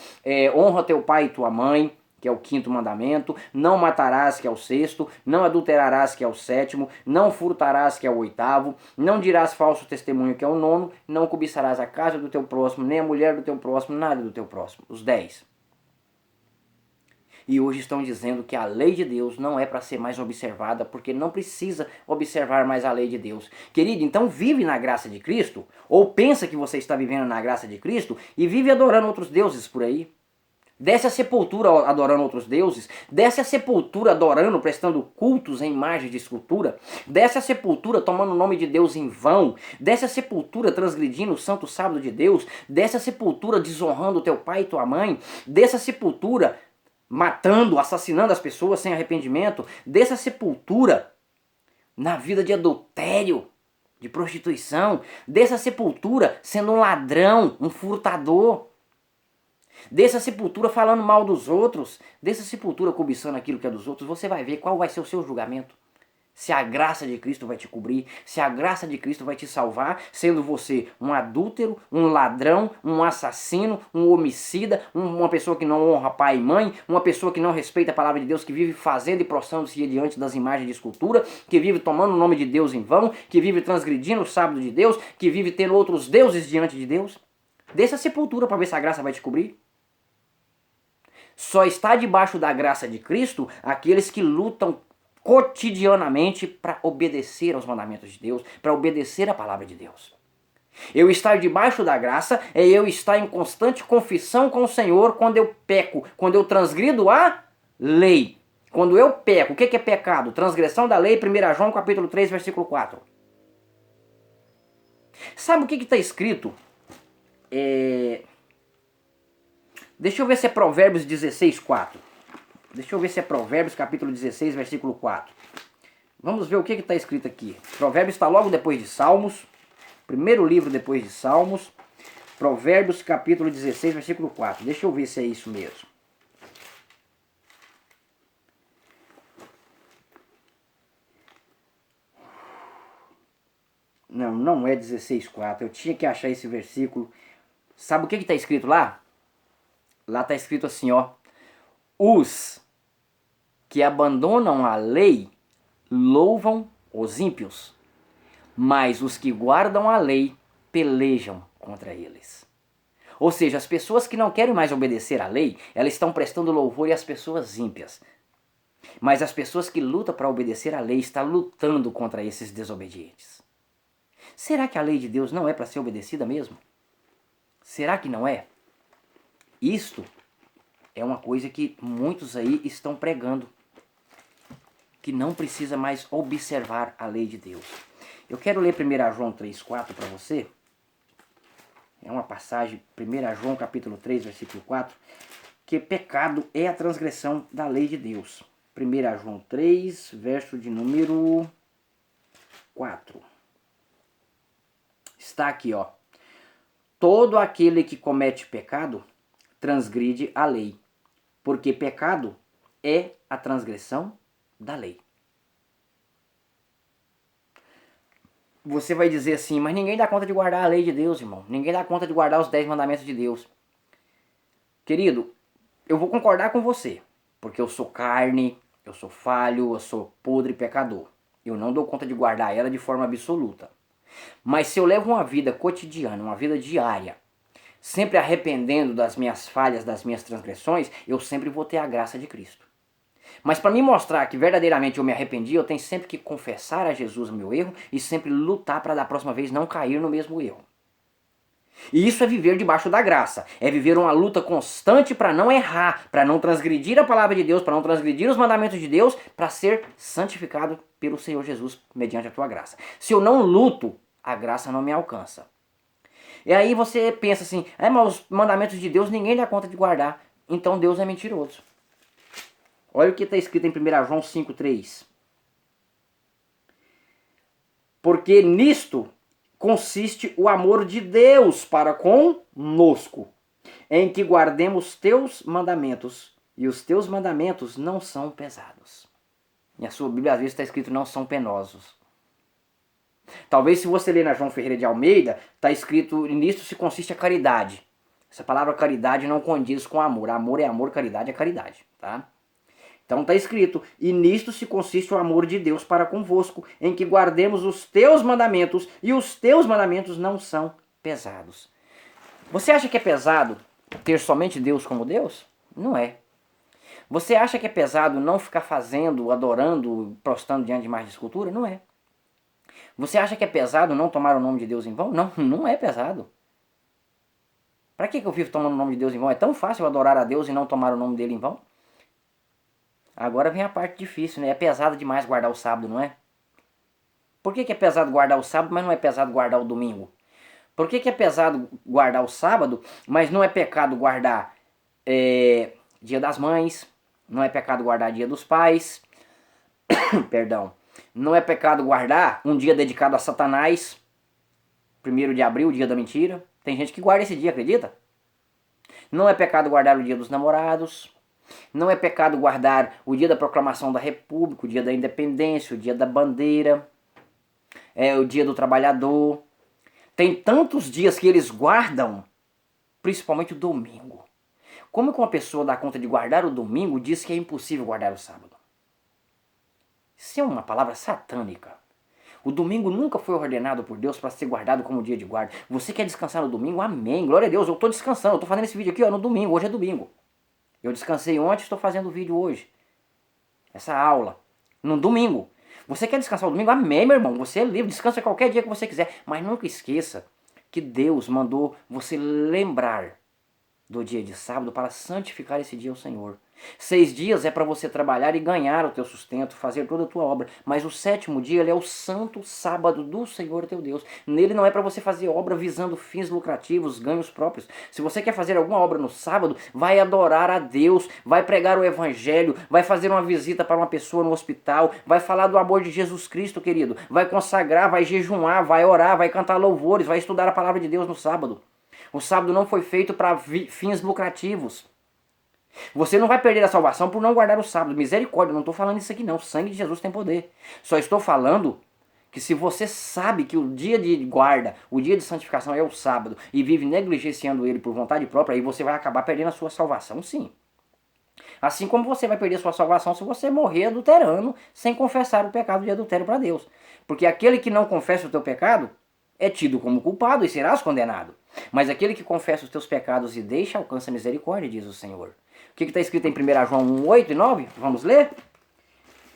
Honra teu pai e tua mãe, que é o 5º mandamento. Não matarás, que é o 6º. Não adulterarás, que é o 7º. Não furtarás, que é o 8º. Não dirás falso testemunho, que é o 9º. Não cobiçarás a casa do teu próximo, nem a mulher do teu próximo, nada do teu próximo. Os 10. E hoje estão dizendo que a lei de Deus não é para ser mais observada, porque não precisa observar mais a lei de Deus. Querido, então vive na graça de Cristo, ou pensa que você está vivendo na graça de Cristo, e vive adorando outros deuses por aí. Desce a sepultura adorando outros deuses, desce a sepultura adorando, prestando cultos em imagens de escultura, desce a sepultura tomando o nome de Deus em vão, desce a sepultura transgredindo o santo sábado de Deus, desce a sepultura desonrando teu pai e tua mãe, desce a sepultura matando, assassinando as pessoas sem arrependimento, dessa sepultura na vida de adultério, de prostituição, dessa sepultura sendo um ladrão, um furtador, dessa sepultura falando mal dos outros, dessa sepultura cobiçando aquilo que é dos outros. Você vai ver qual vai ser o seu julgamento. Se a graça de Cristo vai te cobrir, se a graça de Cristo vai te salvar, sendo você um adúltero, um ladrão, um assassino, um homicida, uma pessoa que não honra pai e mãe, uma pessoa que não respeita a palavra de Deus, que vive fazendo e prostrando-se diante das imagens de escultura, que vive tomando o nome de Deus em vão, que vive transgredindo o sábado de Deus, que vive tendo outros deuses diante de Deus. Desça a sepultura para ver se a graça vai te cobrir. Só está debaixo da graça de Cristo aqueles que lutam cotidianamente para obedecer aos mandamentos de Deus, para obedecer a palavra de Deus. Eu estar debaixo da graça é eu estar em constante confissão com o Senhor quando eu peco, quando eu transgrido a lei. Quando eu peco, o que é pecado? Transgressão da lei, 1 João capítulo 3, versículo 4. Sabe o que está escrito? Deixa eu ver se é Provérbios 16, 4. Deixa eu ver se é Provérbios capítulo 16, versículo 4. Vamos ver o que está escrito aqui. Provérbios está logo depois de Salmos. Primeiro livro depois de Salmos. Provérbios capítulo 16, versículo 4. Deixa eu ver se é isso mesmo. Não, não é 16, 4. Eu tinha que achar esse versículo. Sabe o que está escrito lá? Lá está escrito assim, ó. Os que abandonam a lei louvam os ímpios, mas os que guardam a lei pelejam contra eles. Ou seja, as pessoas que não querem mais obedecer à lei, elas estão prestando louvor às pessoas ímpias. Mas as pessoas que lutam para obedecer à lei estão lutando contra esses desobedientes. Será que a lei de Deus não é para ser obedecida mesmo? Será que não é? Isto é uma coisa que muitos aí estão pregando, que não precisa mais observar a lei de Deus. Eu quero ler 1 João 3,4 para você. É uma passagem, 1 João capítulo 3, versículo 4, que pecado é a transgressão da lei de Deus. 1 João 3, verso de número 4. Está aqui, ó. Todo aquele que comete pecado transgride a lei, porque pecado é a transgressão da lei. Você vai dizer assim, mas ninguém dá conta de guardar a lei de Deus, irmão. Ninguém dá conta de guardar os 10 mandamentos de Deus. Querido, eu vou concordar com você, porque eu sou carne, eu sou falho, eu sou podre pecador. Eu não dou conta de guardar ela de forma absoluta. Mas se eu levo uma vida cotidiana, uma vida diária, sempre arrependendo das minhas falhas, das minhas transgressões, eu sempre vou ter a graça de Cristo. Mas para me mostrar que verdadeiramente eu me arrependi, eu tenho sempre que confessar a Jesus o meu erro e sempre lutar para da próxima vez não cair no mesmo erro. E isso é viver debaixo da graça. É viver uma luta constante para não errar, para não transgredir a palavra de Deus, para não transgredir os mandamentos de Deus, para ser santificado pelo Senhor Jesus mediante a tua graça. Se eu não luto, a graça não me alcança. E aí você pensa assim, mas os mandamentos de Deus ninguém dá conta de guardar, então Deus é mentiroso. Olha o que está escrito em 1 João 5,3. Porque nisto consiste o amor de Deus para conosco, em que guardemos teus mandamentos, e os teus mandamentos não são pesados. E a sua Bíblia às vezes está escrito não são penosos. Talvez se você ler na João Ferreira de Almeida, está escrito nisto se consiste a caridade. Essa palavra caridade não condiz com amor. Amor é amor, caridade é caridade, tá? Então está escrito, e nisto se consiste o amor de Deus para convosco, em que guardemos os teus mandamentos, e os teus mandamentos não são pesados. Você acha que é pesado ter somente Deus como Deus? Não é. Você acha que é pesado não ficar fazendo, adorando, prostrando diante de imagens de escultura? Não é. Você acha que é pesado não tomar o nome de Deus em vão? Não, não é pesado. Para que eu vivo tomando o nome de Deus em vão? É tão fácil adorar a Deus e não tomar o nome dele em vão? Agora vem a parte difícil, né? É pesado demais guardar o sábado, não é? Por que é pesado guardar o sábado, mas não é pesado guardar o domingo? Por que é pesado guardar o sábado, mas não é pecado guardar Dia das Mães, não é pecado guardar Dia dos Pais, perdão, não é pecado guardar um dia dedicado a Satanás, 1º de abril, dia da mentira. Tem gente que guarda esse dia, acredita? Não é pecado guardar o dia dos namorados. Não é pecado guardar o dia da proclamação da República, o dia da Independência, o dia da bandeira, o dia do trabalhador. Tem tantos dias que eles guardam, principalmente o domingo. Como que uma pessoa dá conta de guardar o domingo diz que é impossível guardar o sábado? Isso é uma palavra satânica. O domingo nunca foi ordenado por Deus para ser guardado como dia de guarda. Você quer descansar no domingo? Amém, glória a Deus, eu estou descansando, eu estou fazendo esse vídeo aqui no domingo, hoje é domingo. Eu descansei ontem, estou fazendo o vídeo hoje. Essa aula. No domingo. Você quer descansar no domingo? Amém, meu irmão. Você é livre, descansa qualquer dia que você quiser. Mas nunca esqueça que Deus mandou você lembrar do dia de sábado para santificar esse dia ao Senhor. 6 dias é para você trabalhar e ganhar o teu sustento, fazer toda a tua obra. Mas o 7º dia ele é o santo sábado do Senhor teu Deus. Nele não é para você fazer obra visando fins lucrativos, ganhos próprios. Se você quer fazer alguma obra no sábado, vai adorar a Deus, vai pregar o evangelho, vai fazer uma visita para uma pessoa no hospital, vai falar do amor de Jesus Cristo, querido. Vai consagrar, vai jejuar, vai orar, vai cantar louvores, vai estudar a palavra de Deus no sábado. O sábado não foi feito para fins lucrativos. Você não vai perder a salvação por não guardar o sábado. Misericórdia, eu não estou falando isso aqui não. O sangue de Jesus tem poder. Só estou falando que se você sabe que o dia de guarda, o dia de santificação é o sábado e vive negligenciando ele por vontade própria, aí você vai acabar perdendo a sua salvação, sim. Assim como você vai perder a sua salvação se você morrer adulterando sem confessar o pecado de adultério para Deus. Porque aquele que não confessa o teu pecado é tido como culpado e serás condenado. Mas aquele que confessa os teus pecados e deixa, alcança misericórdia, diz o Senhor. O que está escrito em 1 João 1, 8 e 9? Vamos ler?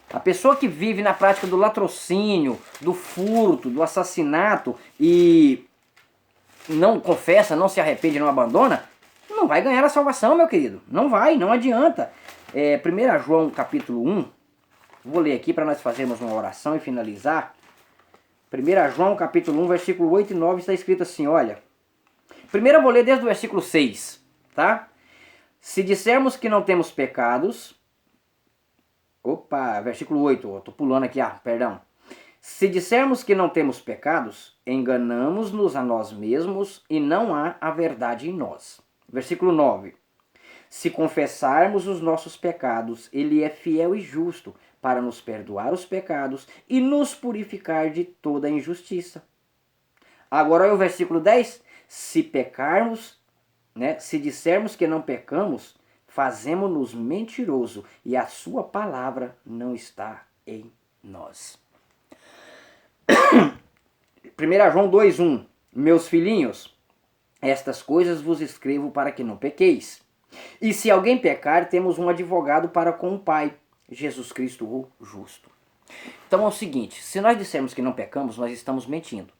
A pessoa que vive na prática do latrocínio, do furto, do assassinato e não confessa, não se arrepende, não abandona, não vai ganhar a salvação, meu querido. Não vai, não adianta. 1 João capítulo 1, vou ler aqui para nós fazermos uma oração e finalizar. 1 João capítulo 1, versículo 8 e 9 está escrito assim, olha. Primeiro eu vou ler desde o versículo 6, tá? Se dissermos que não temos pecados... Opa, versículo 8, tô pulando aqui, perdão. Se dissermos que não temos pecados, enganamos-nos a nós mesmos e não há a verdade em nós. Versículo 9. Se confessarmos os nossos pecados, Ele é fiel e justo para nos perdoar os pecados e nos purificar de toda injustiça. Agora olha o versículo 10. Se pecarmos, se dissermos que não pecamos, fazemos-nos mentiroso e a sua palavra não está em nós. 1 João 2,1. Meus filhinhos, estas coisas vos escrevo para que não pequeis. E se alguém pecar, temos um advogado para com o Pai, Jesus Cristo o justo. Então é o seguinte, se nós dissermos que não pecamos, nós estamos mentindo.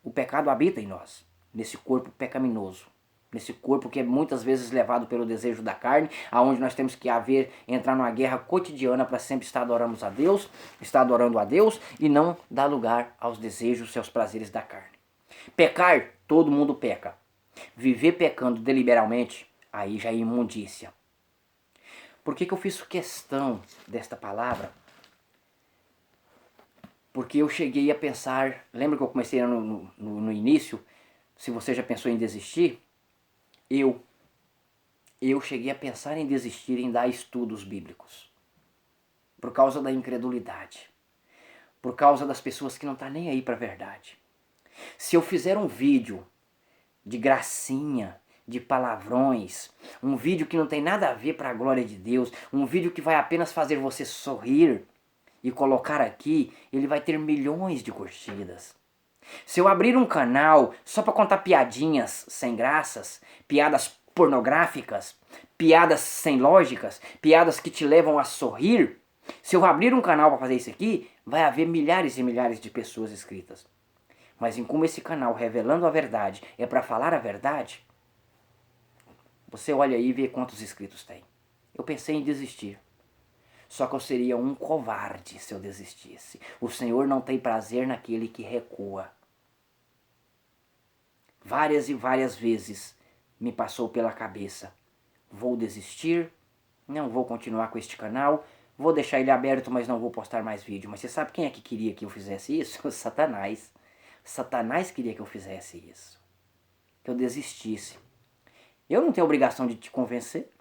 O pecado habita em nós, nesse corpo pecaminoso. Nesse corpo que é muitas vezes levado pelo desejo da carne, aonde nós temos que entrar numa guerra cotidiana para sempre estar adorando a Deus e não dar lugar aos desejos, seus prazeres da carne. Pecar, todo mundo peca. Viver pecando deliberadamente, aí já é imundícia. Por que eu fiz questão desta palavra? Porque eu cheguei a pensar, lembra que eu comecei no início, se você já pensou em desistir? Eu cheguei a pensar em desistir em dar estudos bíblicos. Por causa da incredulidade. Por causa das pessoas que não estão nem aí para a verdade. Se eu fizer um vídeo de gracinha, de palavrões, um vídeo que não tem nada a ver para a glória de Deus, um vídeo que vai apenas fazer você sorrir e colocar aqui, ele vai ter milhões de curtidas. Se eu abrir um canal só para contar piadinhas sem graças, piadas pornográficas, piadas sem lógicas, piadas que te levam a sorrir, se eu abrir um canal para fazer isso aqui, vai haver milhares e milhares de pessoas inscritas. Mas em como esse canal revelando a verdade é para falar a verdade, você olha aí e vê quantos inscritos tem. Eu pensei em desistir. Só que eu seria um covarde se eu desistisse. O Senhor não tem prazer naquele que recua. Várias e várias vezes me passou pela cabeça. Vou desistir, não vou continuar com este canal, vou deixar ele aberto, mas não vou postar mais vídeo. Mas você sabe quem é que queria que eu fizesse isso? Satanás. Satanás queria que eu fizesse isso. Que eu desistisse. Eu não tenho obrigação de te convencer.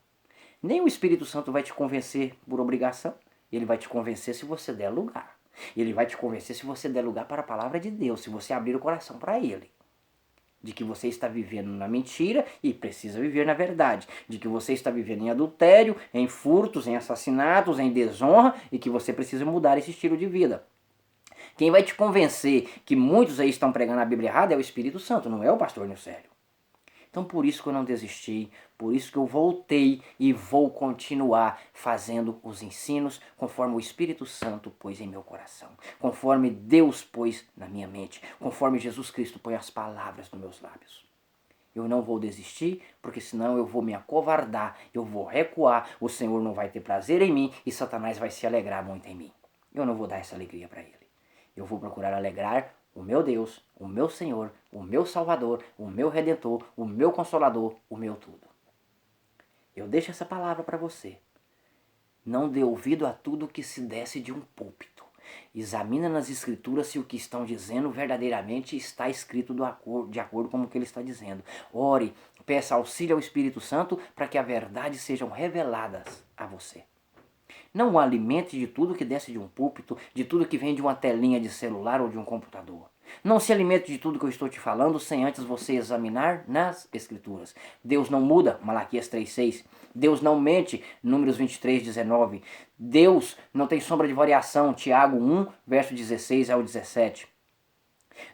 Nem o Espírito Santo vai te convencer por obrigação. Ele vai te convencer se você der lugar. Ele vai te convencer se você der lugar para a palavra de Deus, se você abrir o coração para Ele. De que você está vivendo na mentira e precisa viver na verdade. De que você está vivendo em adultério, em furtos, em assassinatos, em desonra e que você precisa mudar esse estilo de vida. Quem vai te convencer que muitos aí estão pregando a Bíblia errada é o Espírito Santo, não é o pastor Nilcélio. Então por isso que eu não desisti, por isso que eu voltei e vou continuar fazendo os ensinos conforme o Espírito Santo pôs em meu coração, conforme Deus pôs na minha mente, conforme Jesus Cristo põe as palavras nos meus lábios. Eu não vou desistir, porque senão eu vou me acovardar, eu vou recuar, o Senhor não vai ter prazer em mim e Satanás vai se alegrar muito em mim. Eu não vou dar essa alegria para ele. Eu vou procurar alegrar o meu Deus, o meu Senhor, o meu Salvador, o meu Redentor, o meu Consolador, o meu tudo. Eu deixo essa palavra para você. Não dê ouvido a tudo que se desce de um púlpito. Examina nas Escrituras se o que estão dizendo verdadeiramente está escrito de acordo com o que ele está dizendo. Ore, peça auxílio ao Espírito Santo para que a verdade sejam reveladas a você. Não o alimente de tudo que desce de um púlpito, de tudo que vem de uma telinha de celular ou de um computador. Não se alimente de tudo que eu estou te falando sem antes você examinar nas Escrituras. Deus não muda, Malaquias 3,6. Deus não mente, Números 23,19. Deus não tem sombra de variação, Tiago 1, verso 16 ao 17.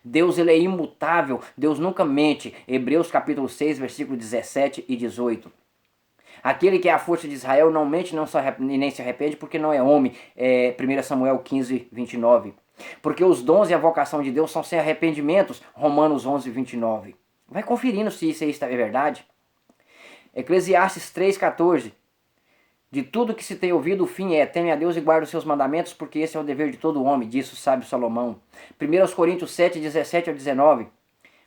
Deus ele é imutável, Deus nunca mente. Hebreus capítulo 6, versículo 17 e 18. Aquele que é a força de Israel não mente nem se arrepende porque não é homem. 1 Samuel 15, 29. Porque os dons e a vocação de Deus são sem arrependimentos. Romanos 11, 29. Vai conferindo se isso aí é verdade. Eclesiastes 3, 14. De tudo que se tem ouvido, o fim é: teme a Deus e guarda os seus mandamentos, porque esse é o dever de todo homem, disse o sábio Salomão. 1 Coríntios 7, 17 a 19.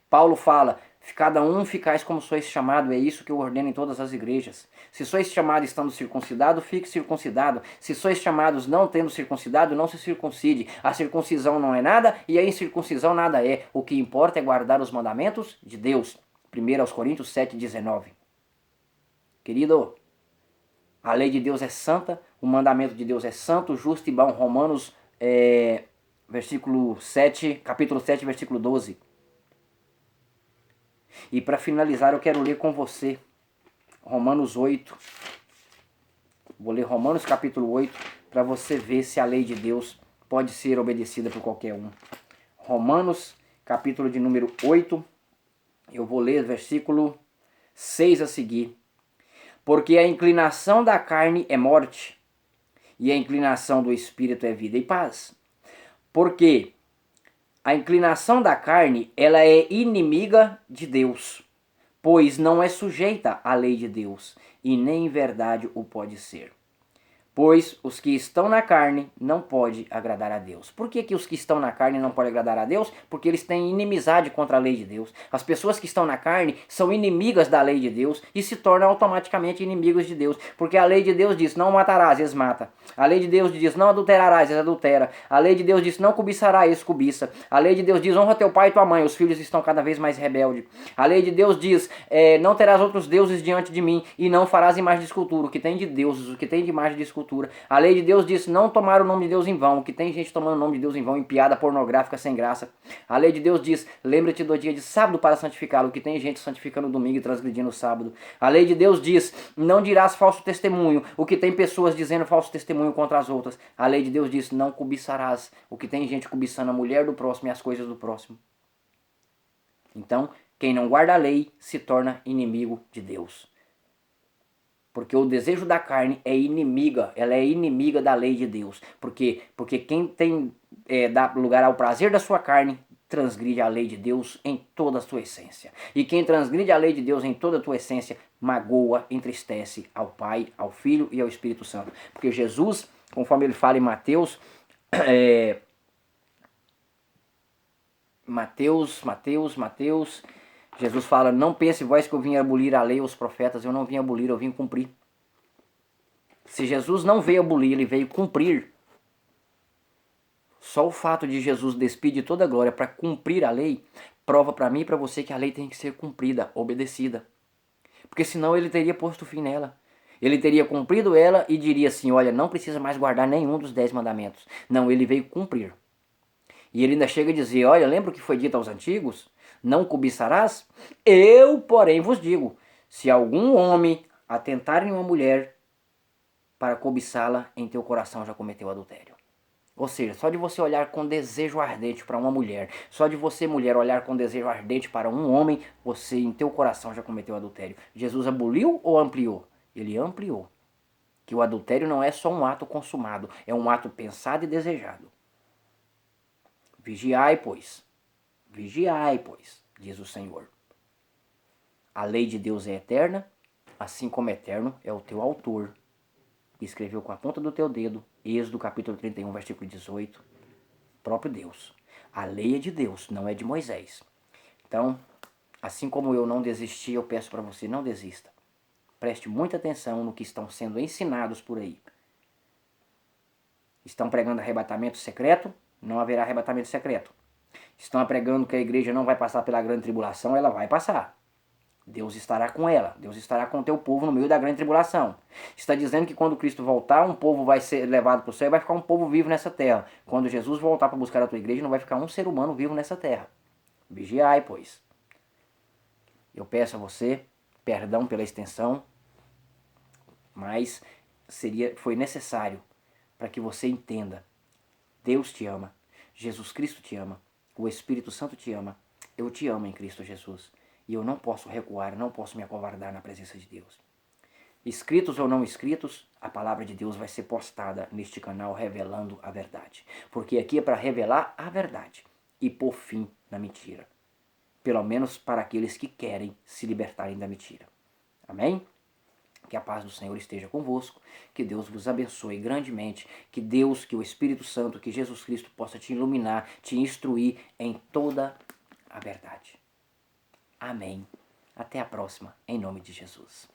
Paulo fala: cada um ficais como sois chamado, é isso que eu ordeno em todas as igrejas. Se sois chamados estando circuncidado, fique circuncidado. Se sois chamados não tendo circuncidado, não se circuncide. A circuncisão não é nada e a incircuncisão nada é. O que importa é guardar os mandamentos de Deus. 1 Coríntios 7, 19. Querido, a lei de Deus é santa, o mandamento de Deus é santo, justo e bom. Romanos, capítulo 7, versículo 12. E para finalizar, eu quero ler com você Romanos 8. Vou ler Romanos capítulo 8 para você ver se a lei de Deus pode ser obedecida por qualquer um. Romanos capítulo de número 8. Eu vou ler versículo 6 a seguir. Porque a inclinação da carne é morte, e a inclinação do espírito é vida e paz. Porque a inclinação da carne, ela é inimiga de Deus, pois não é sujeita à lei de Deus, e nem em verdade o pode ser. Pois os que estão na carne não podem agradar a Deus. Por que os que estão na carne não podem agradar a Deus? Porque eles têm inimizade contra a lei de Deus. As pessoas que estão na carne são inimigas da lei de Deus e se tornam automaticamente inimigos de Deus. Porque a lei de Deus diz: não matarás, eles matam. A lei de Deus diz: não adulterarás, eles adulteram. A lei de Deus diz: não cobiçarás, eles cobiçam. A lei de Deus diz: honra teu pai e tua mãe. Os filhos estão cada vez mais rebeldes. A lei de Deus diz: não terás outros deuses diante de mim e não farás imagem de escultura. O que tem de deuses, o que tem de imagem de escultura. A lei de Deus diz: não tomar o nome de Deus em vão. O que tem gente tomando o nome de Deus em vão em piada pornográfica sem graça. A lei de Deus diz: lembra-te do dia de sábado para santificá-lo. O que tem gente santificando o domingo e transgredindo o sábado. A lei de Deus diz: não dirás falso testemunho. O que tem pessoas dizendo falso testemunho contra as outras. A lei de Deus diz: não cobiçarás. O que tem gente cobiçando a mulher do próximo e as coisas do próximo. Então, quem não guarda a lei se torna inimigo de Deus. Porque o desejo da carne é inimiga, ela é inimiga da lei de Deus. Porque quem tem dá lugar ao prazer da sua carne, transgride a lei de Deus em toda a sua essência. E quem transgride a lei de Deus em toda a tua essência, magoa, entristece ao Pai, ao Filho e ao Espírito Santo. Porque Jesus, conforme ele fala em Mateus, Jesus fala: não pense vós que eu vim abolir a lei ou os profetas. Eu não vim abolir, eu vim cumprir. Se Jesus não veio abolir, ele veio cumprir. Só o fato de Jesus despir de toda a glória para cumprir a lei, prova para mim e para você que a lei tem que ser cumprida, obedecida. Porque senão ele teria posto fim nela. Ele teria cumprido ela e diria assim: olha, não precisa mais guardar nenhum dos 10 mandamentos. Não, ele veio cumprir. E ele ainda chega a dizer: olha, lembra o que foi dito aos antigos? Não cobiçarás? Eu, porém, vos digo: se algum homem atentar em uma mulher para cobiçá-la, em teu coração já cometeu adultério. Ou seja, só de você olhar com desejo ardente para uma mulher, só de você, mulher, olhar com desejo ardente para um homem, você em teu coração já cometeu adultério. Jesus aboliu ou ampliou? Ele ampliou. Que o adultério não é só um ato consumado, é um ato pensado e desejado. Vigiai, pois, diz o Senhor. A lei de Deus é eterna, assim como eterno é o teu autor. Escreveu com a ponta do teu dedo, Êxodo capítulo 31, versículo 18, próprio Deus. A lei é de Deus, não é de Moisés. Então, assim como eu não desisti, eu peço para você, não desista. Preste muita atenção no que estão sendo ensinados por aí. Estão pregando arrebatamento secreto? Não haverá arrebatamento secreto. Estão pregando que a igreja não vai passar pela grande tribulação? Ela vai passar. Deus estará com ela. Deus estará com o teu povo no meio da grande tribulação. Está dizendo que quando Cristo voltar, um povo vai ser levado para o céu e vai ficar um povo vivo nessa terra. Quando Jesus voltar para buscar a tua igreja, não vai ficar um ser humano vivo nessa terra. Vigiai, pois. Eu peço a você perdão pela extensão, mas foi necessário para que você entenda. Deus te ama. Jesus Cristo te ama. O Espírito Santo te ama. Eu te amo em Cristo Jesus. E eu não posso recuar, não posso me acovardar na presença de Deus. Escritos ou não escritos, a palavra de Deus vai ser postada neste canal revelando a verdade. Porque aqui é para revelar a verdade e pôr fim na mentira. Pelo menos para aqueles que querem se libertarem da mentira. Amém? Que a paz do Senhor esteja convosco, que Deus vos abençoe grandemente, que Deus, que o Espírito Santo, que Jesus Cristo possa te iluminar, te instruir em toda a verdade. Amém. Até a próxima, em nome de Jesus.